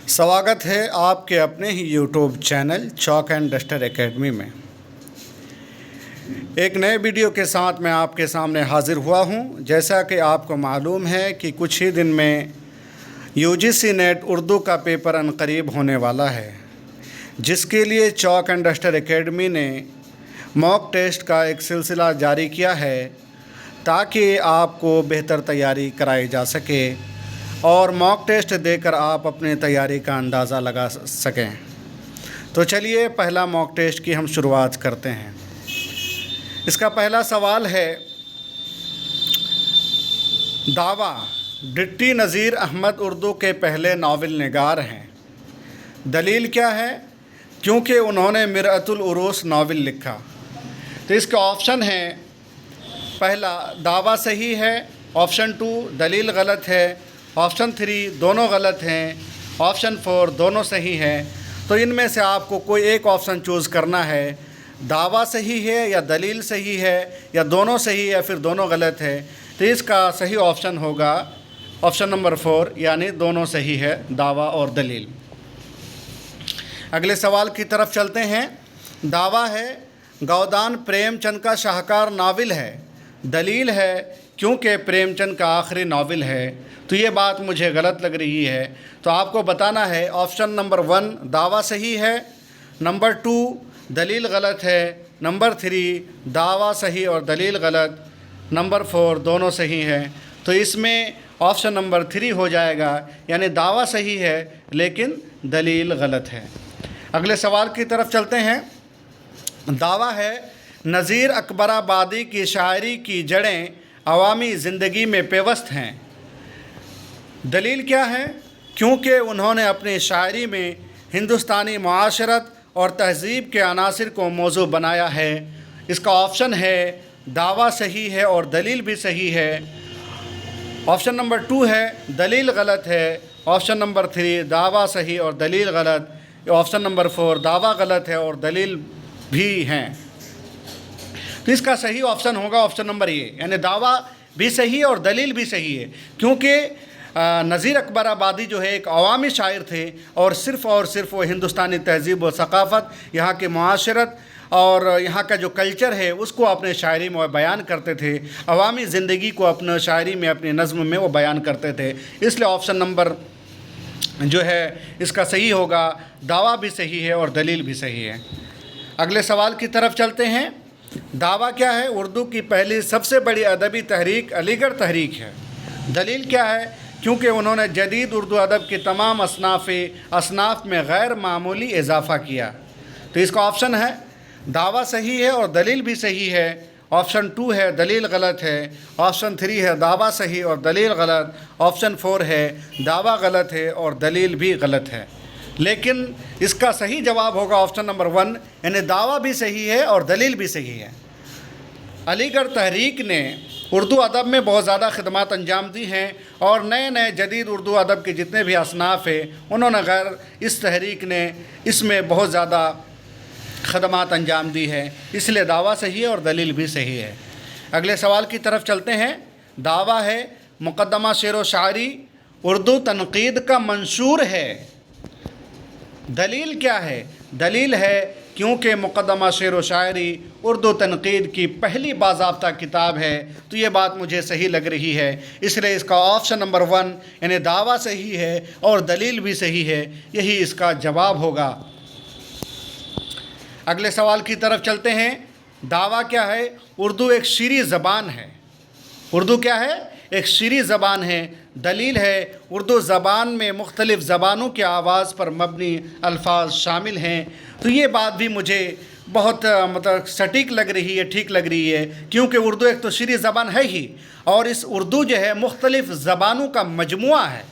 स्वागत है आपके अपने ही YouTube channel chalk and duster academy में। एक नए वीडियो के साथ मैं आपके सामने हाज़िर हुआ हूं। जैसा कि आपको मालूम है कि कुछ ही दिन में यूजीसी नेट उर्दू का पेपर अनकरीब होने वाला है, जिसके लिए चॉक एंड डस्टर एकेडमी ने मॉक टेस्ट का एक सिलसिला जारी किया है ताकि आपको बेहतर तैयारी कराई जा सके और मॉक टेस्ट देकर आप अपनी तैयारी का अंदाज़ा लगा सकें। तो चलिए पहला मॉक टेस्ट की हम शुरुआत करते हैं। इसका पहला सवाल है, दावा डिट्टी नज़ीर अहमद उर्दू के पहले नावल निगार हैं। दलील क्या है? क्योंकि उन्होंने मिरअतुल उरूस नावल लिखा। तो इसका ऑप्शन है, पहला दावा सही है, ऑप्शन 2 दलील गलत है, ऑप्शन 3 दोनों गलत हैं, ऑप्शन 4 दोनों सही हैं। तो इनमें से आपको कोई एक ऑप्शन चूज़ करना है। दावा सही है या दलील सही है या दोनों सही है या फिर दोनों गलत है। तो इसका सही ऑप्शन होगा ऑप्शन नंबर 4, यानी दोनों सही है, दावा और दलील। अगले सवाल की तरफ चलते हैं। दावा है गोदान प्रेमचंद का शाहकार नावल है। दलील है क्योंकि प्रेमचंद का आखिरी नावल है। तो ये बात मुझे गलत लग रही है, तो आपको बताना है ऑप्शन नंबर 1 दावा सही है, नंबर 2 दलील गलत है, नंबर 3 दावा सही और दलील गलत, नंबर 4 दोनों सही हैं। तो इसमें ऑप्शन नंबर 3 हो जाएगा, यानी दावा सही है लेकिन दलील गलत है। अगले सवाल की तरफ चलते हैं। दावा है नज़ीर अकबराबादी की शायरी की जड़ें अवामी ज़िंदगी में पेवस्त हैं। दलील क्या है? क्योंकि उन्होंने अपनी शायरी में हिंदुस्तानी मुआशरत और तहज़ीब के अनासिर को मौजू बनाया है। इसका ऑप्शन है दावा सही है और दलील भी सही है। ऑप्शन नंबर 2 है दलील गलत है, ऑप्शन नंबर 3 दावा सही और दलील गलत, ऑप्शन नंबर 4 दावा गलत है और दलील भी हैं। तो इसका सही ऑप्शन होगा ऑप्शन नंबर ए, यानी दावा भी सही है और दलील भी सही है। क्योंकि नज़ीर अकबराबादी जो है एक अवामी शायर थे और सिर्फ़ वो हिंदुस्तानी तहज़ीब व सकाफ़त, यहाँ के मुआशरत और यहाँ का जो कल्चर है उसको अपने शायरी में बयान करते थे। अवामी ज़िंदगी को अपने शायरी में, अपनी नज़्म में वो बयान करते थे। इसलिए ऑप्शन नंबर जो है इसका सही होगा, दावा भी सही है और दलील भी सही है। अगले सवाल की तरफ चलते हैं। दावा क्या है? उर्दू की पहली सबसे बड़ी अदबी तहरीक अलीगढ़ तहरीक है। दलील क्या है? क्योंकि उन्होंने जदीद उर्दू अदब की तमाम असनाफ़ में गैर मामूली इजाफ़ा किया। तो इसका ऑप्शन है दावा सही है और दलील भी सही है, ऑप्शन 2 है दलील गलत है, ऑप्शन 3 है दावा सही और दलील गलत, ऑप्शन 4 है दावा गलत है और दलील भी गलत है। लेकिन इसका सही जवाब होगा ऑप्शन नंबर 1, यानी दावा भी सही है और दलील भी सही है। अलीगढ़ तहरीक ने उर्दू अदब में बहुत ज़्यादा खिदमत अंजाम दी हैं और नए नए जदीद उर्दू अदब के जितने भी असनाफ़ हैं उन्होंने इस तहरीक ने इसमें बहुत ज़्यादा खिदमत अंजाम दी है। इसलिए दावा सही है और दलील भी सही है। अगले सवाल की तरफ चलते हैं। दावा है मुक़द्दमा शेर व शायरी उर्दू तनक़ीद का मंशूर है। दलील क्या है? दलील है क्योंकि मुक़द्दमा शेर व शायरी उर्दू तनक़ीद की पहली बाज़ाब्ता किताब है। तो ये बात मुझे सही लग रही है, इसलिए इसका ऑप्शन नंबर 1 यानी दावा सही है और दलील भी सही है, यही इसका जवाब होगा। अगले सवाल की तरफ चलते हैं। दावा क्या है? उर्दू एक शीरी ज़बान है। उर्दू क्या है? एक शीरी ज़बान है। दलील है उर्दू ज़बान में मुख्तलिफ़ ज़बानों के आवाज़ पर मबनी अल्फाज शामिल हैं। तो ये बात भी मुझे बहुत मतलब सटीक लग रही है, ठीक लग रही है, क्योंकि उर्दू एक तो शीरी ज़बान है ही और इस उर्दू जो है मुख्तलिफ़ ज़बानों का मजमुआ है।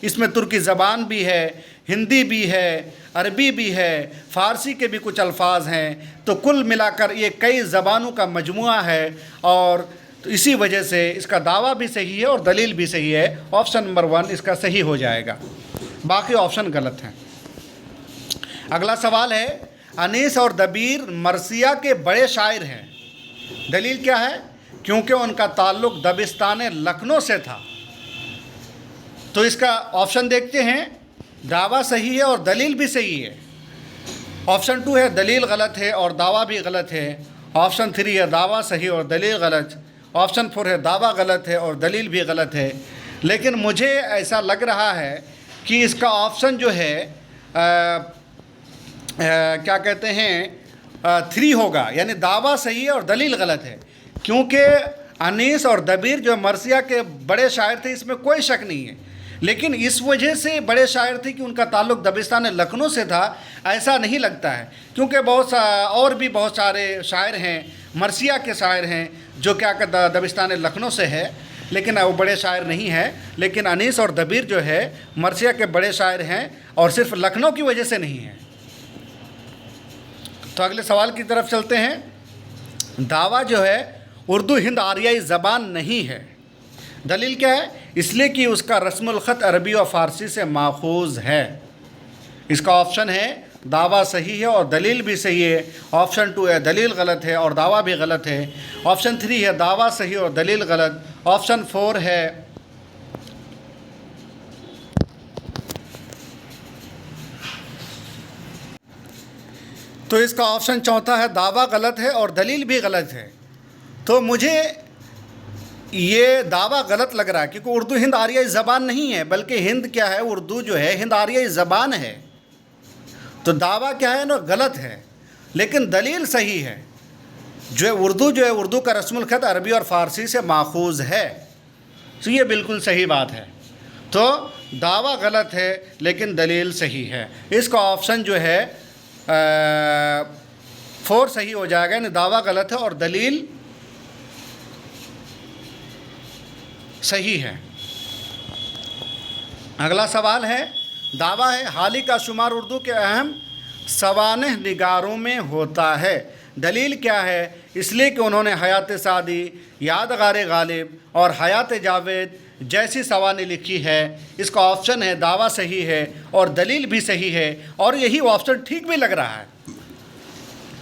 इसमें तुर्की ज़बान भी है, हिंदी भी है, अरबी भी है, फ़ारसी के भी कुछ अल्फाज हैं। तो कुल मिलाकर ये कई ज़बानों का मजमुआ है और तो इसी वजह से इसका दावा भी सही है और दलील भी सही है। ऑप्शन नंबर 1 इसका सही हो जाएगा, बाकी ऑप्शन गलत हैं। अगला सवाल है, अनीस और दबीर मरसिया के बड़े शायर हैं। दलील क्या है? क्योंकि उनका ताल्लुक़ दबिस्तान लखनऊ से था। तो इसका ऑप्शन देखते हैं। दावा सही है और दलील भी सही है। ऑप्शन 2 है दलील गलत है और दावा भी गलत है। ऑप्शन 3 है दावा सही और दलील गलत। ऑप्शन 4 है दावा गलत है और दलील भी गलत है। लेकिन मुझे ऐसा लग रहा है कि इसका ऑप्शन जो है क्या कहते हैं 3 होगा, यानी दावा सही है और दलील गलत है। क्योंकि अनीस और दबीर जो मरसिया के बड़े शायर थे, इसमें कोई शक नहीं है। लेकिन इस वजह से बड़े शायर थे कि उनका ताल्लुक़ दबिस्तान लखनऊ से था, ऐसा नहीं लगता है। क्योंकि और भी बहुत सारे शायर हैं, मरसिया के शायर हैं जो क्या कहता दबिस्तान लखनऊ से है, लेकिन वो बड़े शायर नहीं है। लेकिन अनीस और दबीर जो है मरसिया के बड़े शायर हैं और सिर्फ लखनऊ की वजह से नहीं है। तो अगले सवाल की तरफ चलते हैं। दावा जो है उर्दू हिंद आरियाई ज़बान नहीं है। दलील क्या है? इसलिए कि उसका रस्मुल ख़त अरबी और फ़ारसी से माखूज़ है। इसका ऑप्शन है दावा सही है और दलील भी सही है। ऑप्शन 2 है दलील गलत है और दावा भी गलत है। ऑप्शन 3 है दावा सही और दलील गलत। ऑप्शन 4 है तो इसका ऑप्शन चौथा है दावा गलत है और दलील भी गलत है। तो मुझे ये दावा गलत लग रहा है, क्योंकि उर्दू हिंद आरियाई ज़बान नहीं है, बल्कि हिंद क्या है, उर्दू जो है हिंद आरियाई ज़बान है। तो दावा क्या है ना, गलत है। लेकिन दलील सही है, जो है उर्दू का रस्मुल ख़त अरबी और फ़ारसी से माखूज़ है। तो ये बिल्कुल सही बात है। तो दावा गलत है लेकिन दलील सही है। इसका ऑप्शन जो है 4 सही हो जाएगा, यानी दावा गलत है और दलील सही है। अगला सवाल है, दावा है हाली का शुमार उर्दू के अहम सवानह निगारों में होता है। दलील क्या है? इसलिए कि उन्होंने हयात सादी, यादगार गालिब और हयात जावेद जैसी सवानें लिखी है। इसका ऑप्शन है दावा सही है और दलील भी सही है, और यही ऑप्शन ठीक भी लग रहा है,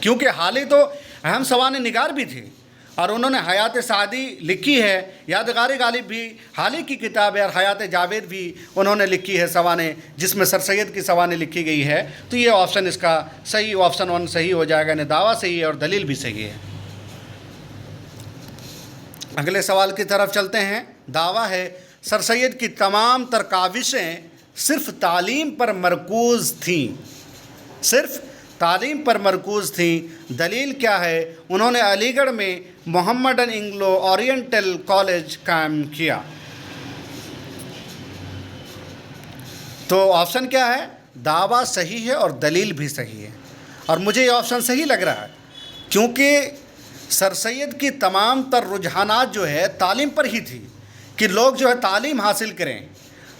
क्योंकि हाली तो अहम सवानें निगार भी थी और उन्होंने हयात सादी लिखी है, यादगार गालिब भी हाली की किताब है, और हयात जावेद भी उन्होंने लिखी है सवानें, जिसमें सर सैयद की सवानें लिखी गई है। तो ये ऑप्शन इसका सही, ऑप्शन 1 सही हो जाएगा, यानी दावा सही है और दलील भी सही है। अगले सवाल की तरफ चलते हैं। दावा है सर सैयद की तमाम तर काविशें सिर्फ तालीम पर मरकूज़ थीं, सिर्फ तालीम पर मरकूज़ थी। दलील क्या है? उन्होंने अलीगढ़ में मोहम्मडन इंग्लो ओरिएंटल कॉलेज कायम किया। तो ऑप्शन क्या है? दावा सही है और दलील भी सही है, और मुझे ये ऑप्शन सही लग रहा है, क्योंकि सर सैयद की तमाम तर रुझानात जो है तालीम पर ही थी, कि लोग जो है तालीम हासिल करें।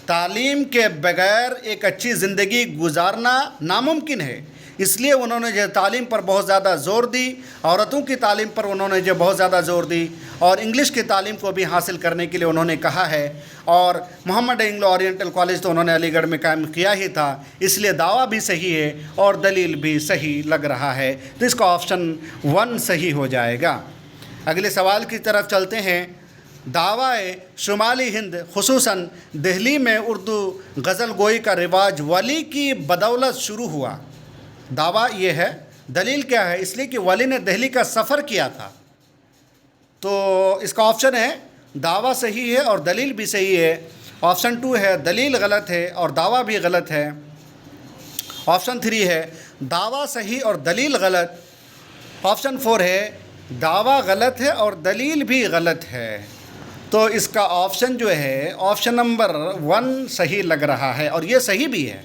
तालीम के बगैर एक अच्छी ज़िंदगी गुजारना नामुमकिन है, इसलिए उन्होंने जो तालीम पर बहुत ज़्यादा ज़ोर दी, औरतों की तालीम पर उन्होंने जो बहुत ज़्यादा ज़ोर दी, और इंग्लिश की तालीम को भी हासिल करने के लिए उन्होंने कहा है। और मोहम्मद इंग्लो ओरिएंटल कॉलेज तो उन्होंने अलीगढ़ में कायम किया ही था, इसलिए दावा भी सही है और दलील भी सही लग रहा है। तो इसका ऑप्शन 1 सही हो जाएगा। अगले सवाल की तरफ चलते हैं। दावा शुमाली हिंद खुसूसन दिल्ली में उर्दू गज़ल गोई का रिवाज वली की बदौलत शुरू हुआ। दावा ये है। दलील क्या है? इसलिए कि वली ने दिल्ली का सफ़र किया था। तो इसका ऑप्शन है दावा सही है और दलील भी सही है। ऑप्शन 2 है दलील गलत है और दावा भी गलत है। ऑप्शन 3 है दावा सही और दलील गलत। ऑप्शन 4 है दावा गलत है और दलील भी गलत है। तो इसका ऑप्शन जो है ऑप्शन नंबर 1 सही लग रहा है, और ये सही भी है,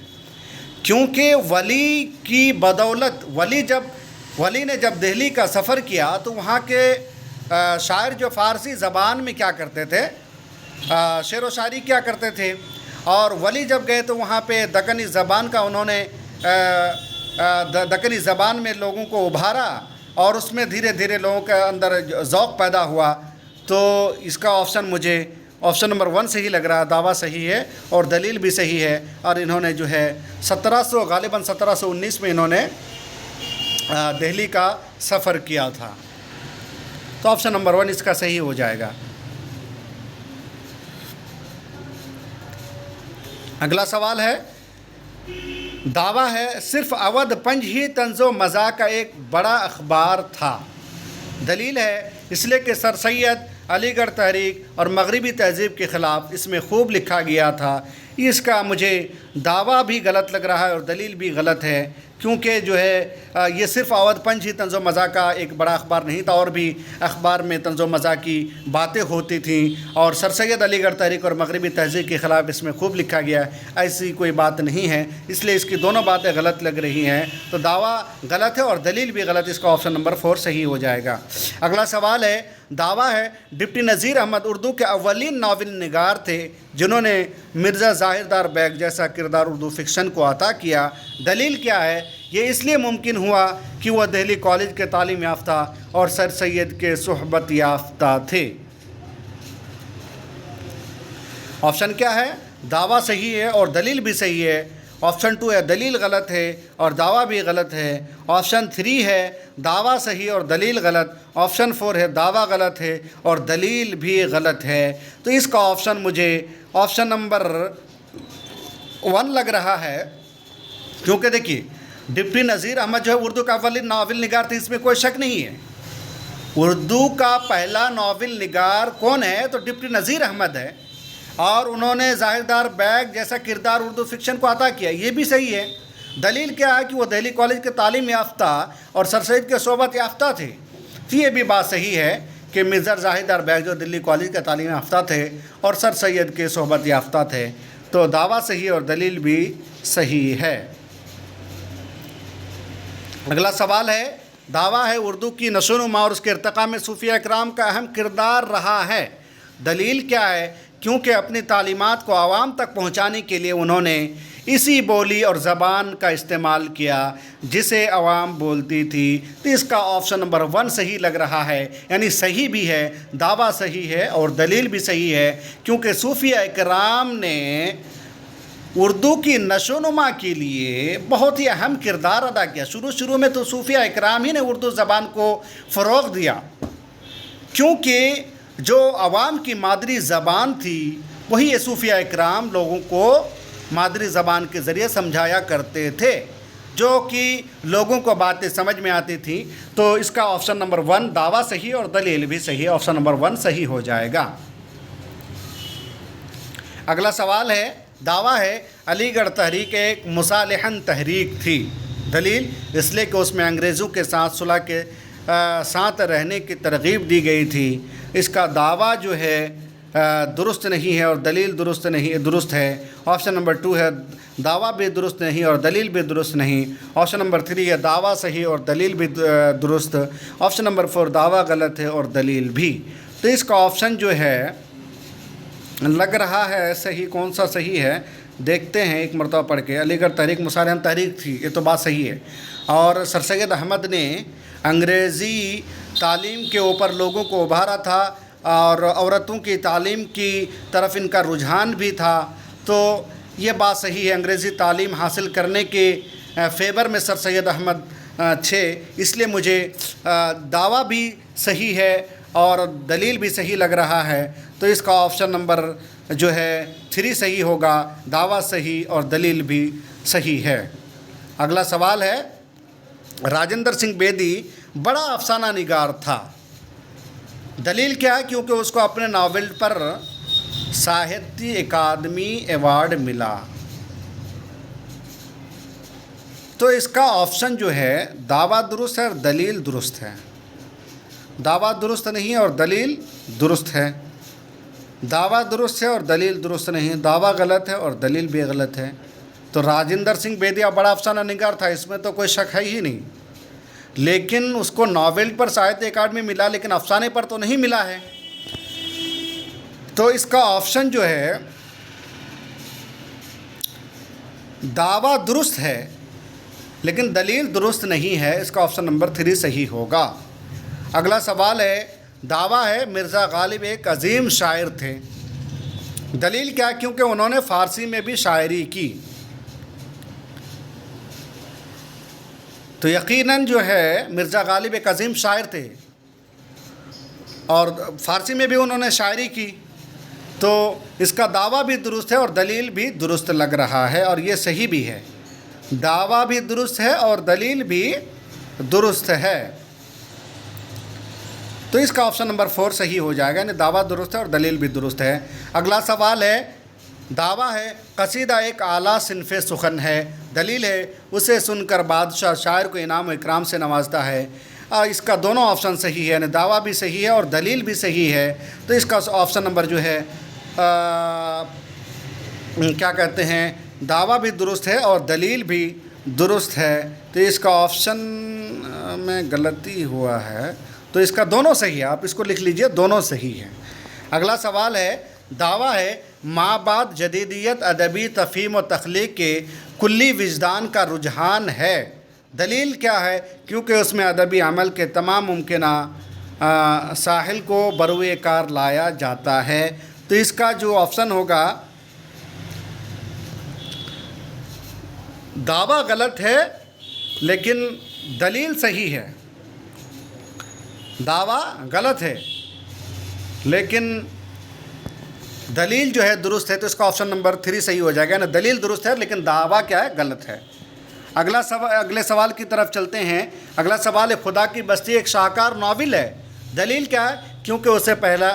क्योंकि वली की बदौलत वली ने जब दिल्ली का सफ़र किया तो वहाँ के शायर जो फ़ारसी ज़बान में क्या करते थे, शेर व शायरी क्या करते थे, और वली जब गए तो वहाँ पे दक्कनी ज़बान का उन्होंने दक्कनी ज़बान में लोगों को उभारा, और उसमें धीरे धीरे लोगों के अंदर ज़ौक़ पैदा हुआ। तो इसका ऑप्शन मुझे ऑप्शन नंबर 1 सही लग रहा है। दावा सही है और दलील भी सही है, और इन्होंने जो है 1719 में इन्होंने दिल्ली का सफ़र किया था। तो ऑप्शन नंबर 1 इसका सही हो जाएगा। अगला सवाल है, दावा है सिर्फ अवध पंज ही तंज़ो मज़ा का एक बड़ा अखबार था। दलील है इसलिए कि सर सैयद अलीगढ़ तहरीक और मगरबी तहज़ीब के ख़िलाफ़ इसमें खूब लिखा गया था। इसका मुझे दावा भी गलत लग रहा है और दलील भी गलत है, क्योंकि जो है ये सिर्फ़ अवध पंज ही तंज़ो मज़ा का एक बड़ा अखबार नहीं था, और भी अखबार में तंज़ो मज़ा की बातें होती थीं, और सर सैयद अलीगढ़ तहरीक और मगरबी तहज़ीब के ख़िलाफ़ इसमें खूब लिखा गया है। ऐसी कोई बात नहीं है, इसलिए इसकी दोनों बातें गलत लग रही हैं। तो दावा गलत है और दलील भी गलत, इसका ऑप्शन नंबर 4 सही हो जाएगा। अगला सवाल है, दावा है डिप्टी नज़ीर अहमद उर्दू के अव्वलीन नावल निगार थे जिन्होंने मिर्ज़ा ज़ाहिरदार बैग जैसा किरदार उर्दू फ़िक्शन को अता किया। दलील क्या है? ये इसलिए मुमकिन हुआ कि वह दिल्ली कॉलेज के तालीम याफ्ता और सर सैयद के सुहबत याफ्ता थे। ऑप्शन क्या है? दावा सही है और दलील भी सही है। ऑप्शन 2 है दलील गलत है और दावा भी गलत है। ऑप्शन 3 है दावा सही और दलील गलत। ऑप्शन 4 है दावा गलत है और दलील भी गलत है। तो इसका ऑप्शन मुझे ऑप्शन नंबर 1 लग रहा है, क्योंकि देखिए डिप्टी नज़ीर अहमद जो है उर्दू का अव्वल नावल निगार थे, इसमें कोई शक नहीं है। उर्दू का पहला नावल निगार कौन है? तो डिप्टी नज़ीर अहमद है, और उन्होंने ज़ाहिरदार बैग जैसा किरदार उर्दू फ़िक्शन को अता किया, ये भी सही है। दलील क्या है कि वो दिल्ली कॉलेज के तालीम याफ्ता और सर सैयद के सोहबत याफ्ता थे। तो ये भी बात सही है कि मिर्ज़ा ज़ाहिरदार बैग जो दिल्ली कॉलेज के तालीम याफ्ता थे और सर सैयद के सोहबत याफ्ता थे। तो दावा सही और दलील भी सही है। अगला सवाल है, दावा है उर्दू की नशोनुमा और उसके इर्तिक़ा में सूफिया इकराम का अहम किरदार रहा है। दलील क्या है? क्योंकि अपनी तालीमात को आवाम तक पहुंचाने के लिए उन्होंने इसी बोली और ज़बान का इस्तेमाल किया जिसे आवाम बोलती थी। तो इसका ऑप्शन नंबर 1 सही लग रहा है, यानी सही भी है, दावा सही है और दलील भी सही है, क्योंकि सूफिया इकराम ने उर्दू की नशोनुमा के लिए बहुत ही अहम किरदार अदा किया। शुरू में तो सूफिया इकराम ही ने उर्दू ज़बान को फ़रोग़ दिया, क्योंकि जो आवाम की मादरी ज़बान थी वही ये सूफिया इकराम लोगों को मादरी ज़बान के ज़रिए समझाया करते थे, जो कि लोगों को बातें समझ में आती थी। तो इसका ऑप्शन नंबर 1 दावा सही और दलील भी सही है, ऑप्शन नंबर 1 सही हो जाएगा। अगला सवाल है, दावा है अलीगढ़ तहरीक एक मुसालिहन तहरीक थी। दलील इसलिए कि उसमें अंग्रेज़ों के साथ सुलह के साथ रहने की तरगीब दी गई थी। इसका दावा जो है दुरुस्त नहीं है और दलील दुरुस्त है। ऑप्शन नंबर 2 है दावा भी दुरुस्त नहीं और दलील भी दुरुस्त नहीं। ऑप्शन नंबर 3 है दावा सही और दलील भी दुरुस्त। ऑप्शन नंबर 4 दावा गलत है और दलील भी। तो इसका ऑप्शन जो है लग रहा है सही, कौन सा सही है देखते हैं एक मरतबा पढ़ के। अलीगढ़ तहरीक मुसालिहन तहरीक थी, ये तो बात सही है। और सर सैयद अहमद ने अंग्रेज़ी तालीम के ऊपर लोगों को उभारा था और औरतों की तालीम की तरफ इनका रुझान भी था। तो ये बात सही है, अंग्रेज़ी तालीम हासिल करने के फेवर में सर सैयद अहमद थे, इसलिए मुझे दावा भी सही है और दलील भी सही लग रहा है। तो इसका ऑप्शन नंबर जो है 3 सही होगा, दावा सही और दलील भी सही है। अगला सवाल है, राजेंद्र सिंह बेदी बड़ा अफसाना निगार था। दलील क्या है? क्योंकि उसको अपने नावल पर साहित्य अकादमी अवार्ड मिला। तो इसका ऑप्शन जो है दावा दुरुस्त है और दलील दुरुस्त है। दावा दुरुस्त नहीं है और दलील दुरुस्त है। दावा दुरुस्त है और दलील दुरुस्त नहीं है। दावा गलत है और दलील भी गलत है। तो राजेंद्र सिंह बेदिया बड़ा अफसाना निगार था, इसमें तो कोई शक है ही नहीं। लेकिन उसको नावल पर साहित्य अकादमी मिला, लेकिन अफसाने पर तो नहीं मिला है। तो इसका ऑप्शन जो है दावा दुरुस्त है लेकिन दलील दुरुस्त नहीं है, इसका ऑप्शन नंबर 3 सही होगा। अगला सवाल है, दावा है मिर्ज़ा गालिब एक अजीम शायर थे। दलील क्या? क्योंकि उन्होंने फ़ारसी में भी शायरी की। तो यकीनन जो है मिर्ज़ा गालिब एक अजीम शायर थे और फ़ारसी में भी उन्होंने शायरी की। तो इसका दावा भी दुरुस्त है और दलील भी दुरुस्त लग रहा है और ये सही भी है। दावा भी दुरुस्त है और दलील भी दुरुस्त है। तो इसका ऑप्शन नंबर 4 सही हो जाएगा, यानी दावा दुरुस्त है और दलील भी दुरुस्त है। अगला सवाल है, दावा है कसीदा एक आला सिनफ़े सुखन है, दलील है उसे सुनकर बादशाह शायर को इनाम व इकराम से नवाजता है। इसका दोनों ऑप्शन सही है, यानी दावा भी सही है और दलील भी सही है। तो इसका ऑप्शन नंबर जो है क्या कहते हैं, दावा भी दुरुस्त है और दलील भी दुरुस्त है। तो इसका ऑप्शन में गलती हुआ है, तो इसका दोनों सही है, आप इसको लिख लीजिए, दोनों सही है। अगला सवाल है, दावा है माबाद जदीदियत अदबी तफ़हीम व तख्लीक के कुल्ली विजदान का रुझान है, दलील क्या है? क्योंकि उसमें अदबी अमल के तमाम मुमकिन साहिल को बरूए कार लाया जाता है। तो इसका जो ऑप्शन होगा, दावा गलत है लेकिन दलील सही है। दावा गलत है लेकिन दलील जो है दुरुस्त है। तो इसका ऑप्शन नंबर 3 सही हो जाएगा ना, दलील दुरुस्त है लेकिन दावा क्या है, गलत है। अगले सवाल की तरफ चलते हैं। अगला सवाल है, खुदा की बस्ती एक शाहकार नावल है, दलील क्या है? क्योंकि उसे पहला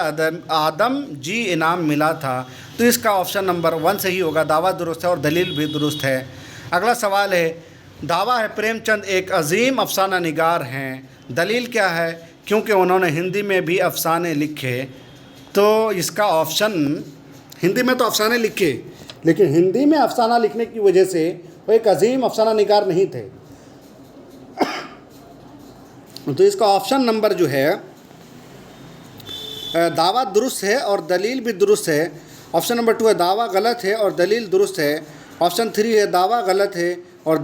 आदम जी इनाम मिला था। तो इसका ऑप्शन नंबर 1 सही होगा, दावा दुरुस्त है और दलील भी दुरुस्त है। अगला सवाल है, दावा है प्रेमचंद एक अजीम अफसाना निगार हैं, दलील क्या है? क्योंकि उन्होंने हिंदी में भी अफसाने लिखे। तो इसका ऑप्शन, हिंदी में तो अफसाने लिखे लेकिन हिंदी में अफसाना लिखने की वजह से वो एक अजीम अफसाना निगार नहीं थे। तो इसका ऑप्शन नंबर जो है, दावा दुरुस्त है और दलील भी दुरुस्त है। ऑप्शन नंबर 2 है दावा गलत है और दलील दुरुस्त है। ऑप्शन 3 है दावा गलत है और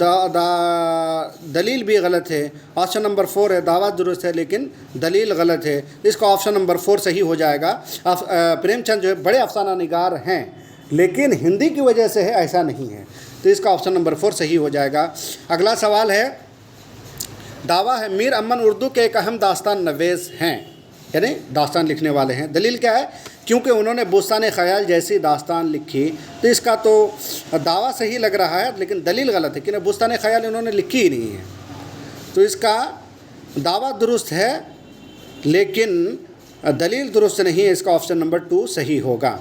दलील भी गलत है। ऑप्शन नंबर 4 है दावा दुरुस्त है लेकिन दलील गलत है। इसका ऑप्शन नंबर 4 सही हो जाएगा। प्रेमचंद जो है बड़े अफसाना निगार हैं लेकिन हिंदी की वजह से है, ऐसा नहीं है। तो इसका ऑप्शन नंबर 4 सही हो जाएगा। अगला सवाल है, दावा है मीर अमन उर्दू के एक अहम दास्तान नवेज़ हैं, यानी दास्तान लिखने वाले हैं, दलील क्या है? क्योंकि उन्होंने बुस्तान ख़याल जैसी दास्तान लिखी। तो इसका तो दावा सही लग रहा है लेकिन दलील गलत है, क्योंकि बुस्तान ख़याल इन्होंने लिखी ही नहीं है। तो इसका दावा दुरुस्त है लेकिन दलील दुरुस्त नहीं है। इसका ऑप्शन नंबर 2 सही होगा।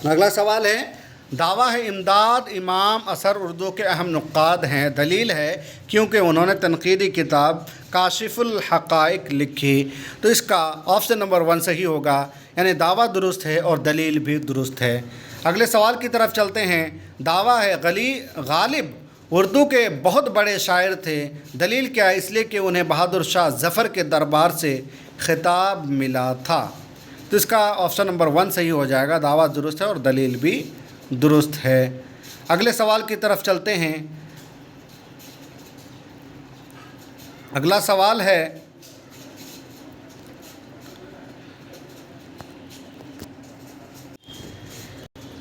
अगला सवाल है, दावा है इमदाद इमाम असर उर्दू के अहम नुक्काद हैं, दलील है क्योंकि उन्होंने तनक़ीदी किताब काशिफुल हक़ाइक़ लिखी। तो इसका ऑप्शन नंबर 1 सही होगा, यानी दावा दुरुस्त है और दलील भी दुरुस्त है। अगले सवाल की तरफ चलते हैं। दावा है गालिब उर्दू के बहुत बड़े शायर थे, दलील क्या है? इसलिए कि उन्हें बहादुर शाह ज़फ़र के दरबार से खिताब मिला था। तो इसका ऑप्शन नंबर 1 सही हो जाएगा, दावा दुरुस्त है और दलील भी दुरुस्त है। अगले सवाल की तरफ चलते हैं। अगला सवाल है,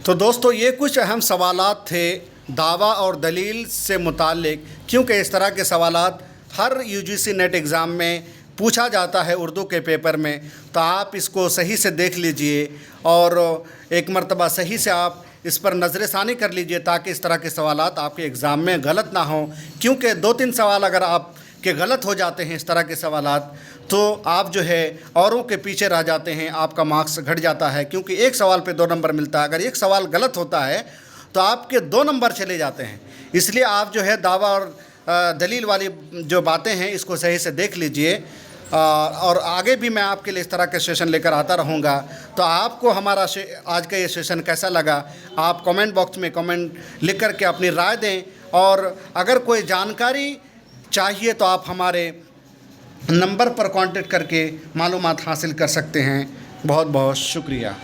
तो दोस्तों ये कुछ अहम सवालात थे दावा और दलील से मुताल्लिक, क्योंकि इस तरह के सवालात हर यूजीसी नेट एग्ज़ाम में पूछा जाता है उर्दू के पेपर में। तो आप इसको सही से देख लीजिए और एक मरतबा सही से आप इस पर नज़र-ए-सानी कर लीजिए ताकि इस तरह के सवालात आपके एग्ज़ाम में गलत ना हों। क्योंकि 2-3 सवाल अगर आपके गलत हो जाते हैं इस तरह के सवालात, तो आप जो है औरों के पीछे रह जाते हैं, आपका मार्क्स घट जाता है। क्योंकि एक सवाल पे 2 नंबर मिलता है, अगर एक सवाल गलत होता है तो आपके 2 नंबर चले जाते हैं। इसलिए आप जो है दावा और दलील वाली जो बातें हैं इसको सही से देख लीजिए। और आगे भी मैं आपके लिए इस तरह के सेशन लेकर आता रहूँगा। तो आपको हमारा आज का ये सेशन कैसा लगा, आप कमेंट बॉक्स में कमेंट लिख कर के अपनी राय दें। और अगर कोई जानकारी चाहिए तो आप हमारे नंबर पर कांटेक्ट करके मालूमात हासिल कर सकते हैं। बहुत बहुत शुक्रिया।